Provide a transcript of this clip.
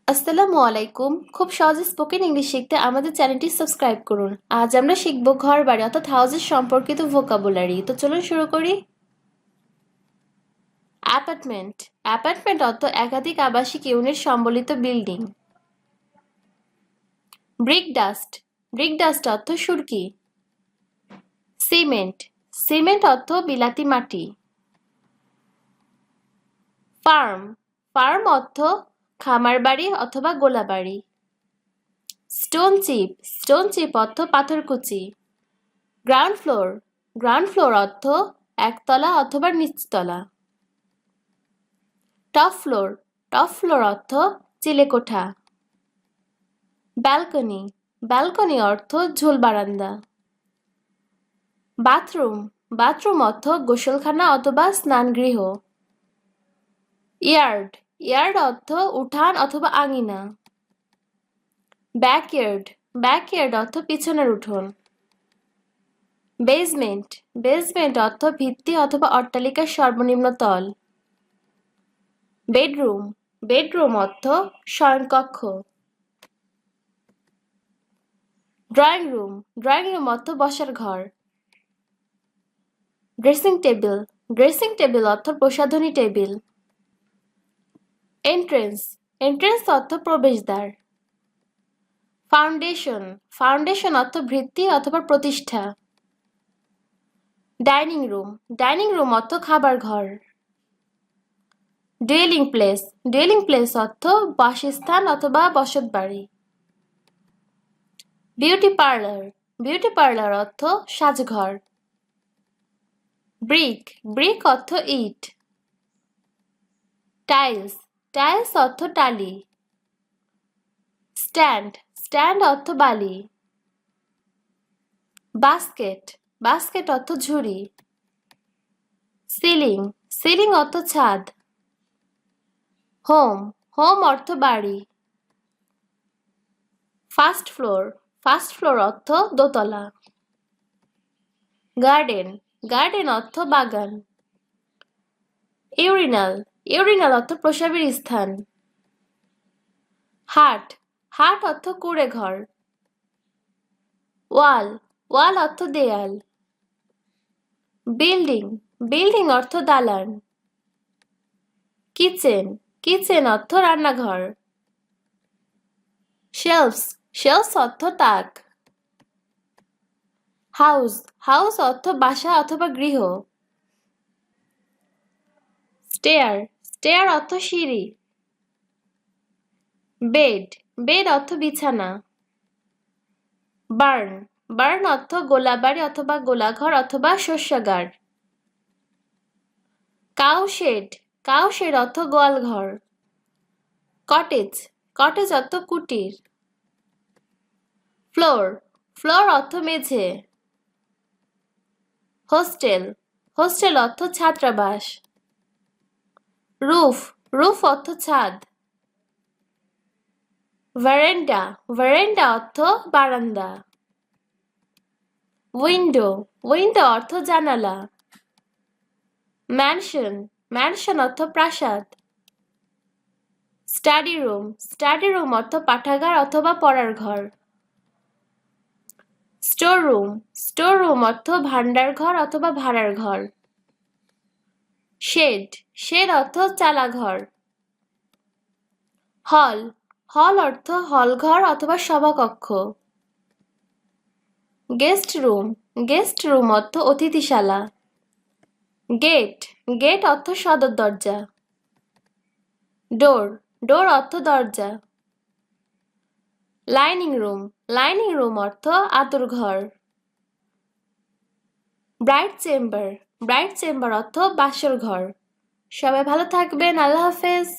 আসসালামু আলাইকুম। খুব সহজে স্পোকেন ইংলিশ শিখতে আমাদের চ্যানেলটি সাবস্ক্রাইব করুন। আজ আমরা শিখব ঘর বাড়ি অর্থাৎ হাউসের সম্পর্কিত ভোকাবুলারি। তো চলুন শুরু করি। অ্যাপার্টমেন্ট। অ্যাপার্টমেন্ট অর্থ একাধিক আবাসিক ইউনিট সম্বলিত building. Brick dust. Brick dust অর্থ সুরকি। সিমেন্ট। সিমেন্ট অর্থ বিলাতি মাটি। ফার্ম। ফার্ম অর্থ খামার বাড়ি অথবা গোলা বাড়ি। Stone chip. স্টোন চিপ অর্থ পাথরকুচি। Ground floor. গ্রাউন্ড ফ্লোর অর্থ একতলা অথবা নিচতলা। Top floor. টপ ফ্লোর অর্থ চিলেকোঠা। ব্যালকনি। ব্যালকনি অর্থ ঝুল বারান্দা। বাথরুম। বাথরুম অর্থ গোসলখানা অথবা স্নানগৃহ। ইয়ার্ড। ইয়ার্ড অর্থ উঠান অথবা আঙিনা। ব্যাকইয়ার্ড। ব্যাকইয়ার্ড অর্থ পিছনের উঠোন। বেসমেন্ট। বেসমেন্ট অর্থ ভিত্তি অথবা অট্টালিকার সর্বনিম্ন তল। বেডরুম। বেডরুম অর্থ শয়নকক্ষ। Drawing room. ড্রয়িং রুম অর্থ বসার ঘর। Dressing table. ড্রেসিং টেবিল অর্থ প্রসাধনী টেবিল। এন্ট্রেন্স। এন্ট্রেন্স অর্থ প্রবেশদ্বার। ফাউন্ডেশন। ফাউন্ডেশন অর্থ ভিত্তি অথবা প্রতিষ্ঠা। Dining room. ডাইনিং রুম অর্থ খাবার ঘর। Duelling place. ডুয়েলিং প্লেস অর্থ বাসস্থান অথবা বসতবাড়ি। Beauty parlour. বিউটি পার্লার অর্থ সাজঘর। ব্রিক। ব্রিক অর্থ ইট। টাইলস। টাইলস অর্থ টালি। স্ট্যান্ড। স্ট্যান্ড অর্থ বালি। বাস্কেট। বাস্কেট অর্থ ঝুড়ি। সিলিং। সিলিং অর্থ ছাদ। হোম। হোম অর্থ বাড়ি। First floor. ফার্স্ট ফ্লোর অর্থ দোতলা। গার্ডেন। গার্ডেন অর্থ বাগান। ইউরিনাল। ইউরিনাল অর্থ প্রস্রাবের স্থান। হাট। হাট অর্থ কুঁড়ে ঘর। ওয়াল। ওয়াল অর্থ দেয়াল। বিল্ডিং। বিল্ডিং অর্থ দালান। কিচেন। কিচেন অর্থ রান্নাঘর। শেলফস। শেলফস অর্থ তাক। হাউস। হাউস অর্থ বাসা অথবা গৃহ। স্টেয়ার। স্টেয়ার অর্থ সিঁড়ি। বেড। বেড অর্থ বিছানা। বার্ন। বার্ন অর্থ গোলাবাড়ি অথবা গোলাঘর অথবা শস্যাগার। Cow shed. কাউ শেড অর্থ গোয়ালঘর। কটেজ। কটেজ অর্থ কুটির। ফ্লোর। ফ্লোর অর্থ মেঝে। হোস্টেল। হোস্টেল অর্থ ছাত্রাবাস। রুফ। রুফ অর্থ ছাদ। ভারেন্ডা। ভারেন্ডা অর্থ বারান্দা। উইন্ডো। উইন্ডো অর্থ জানালা। ম্যানশন। ম্যানশন অর্থ প্রাসাদ। Study room. স্টাডি রুম অর্থ পাঠাগার অথবা পড়ার ঘর। Store room. স্টোর রুম অর্থ ভান্ডার ঘর অথবা ভাড়ার ঘর। শেড। শেড অর্থ চালাঘর। হল। হল অর্থ হলঘর অথবা সভাকক্ষ। Guest room. গেস্ট রুম অর্থ অতিথিশালা। গেট। গেট অর্থ সদর দরজা। ডোর। ডোর অর্থ দরজা। Lining room. লাইনিং রুম অর্থ আতুরঘর। Bridal chamber. ব্রাইট চেম্বার অর্থ বাসর ঘর। সবাই ভালো থাকবেন। আল্লাহ হাফেজ।